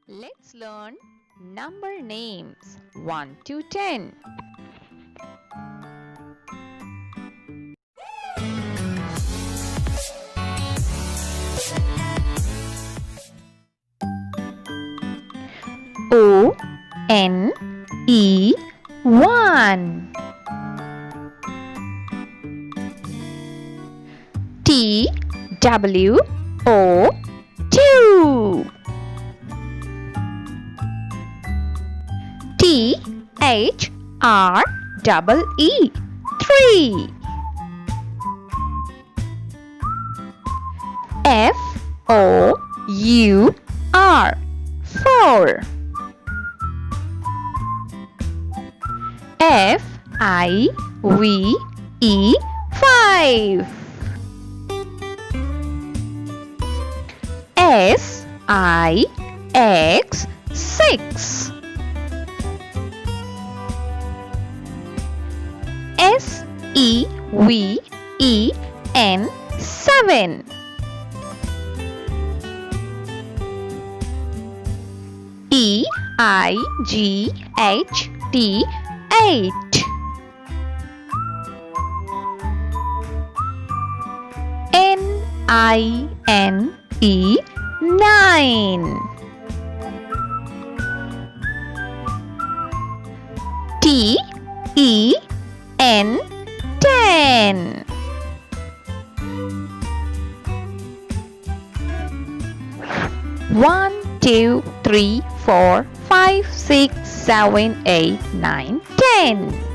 Let's learn number names 1 to 10. O-N-E 1, T-W-O 2, T-H-R-E-E 3, F-O-U-R 4, F-I-V-E 5, S-I-X 6, S-E-V-E-N 7, E-I-G-H-T 8, N-I-N-E 9, T-E-N 10, 1, 2, 3, 4, 5, 6, 7, 8, 9, 10.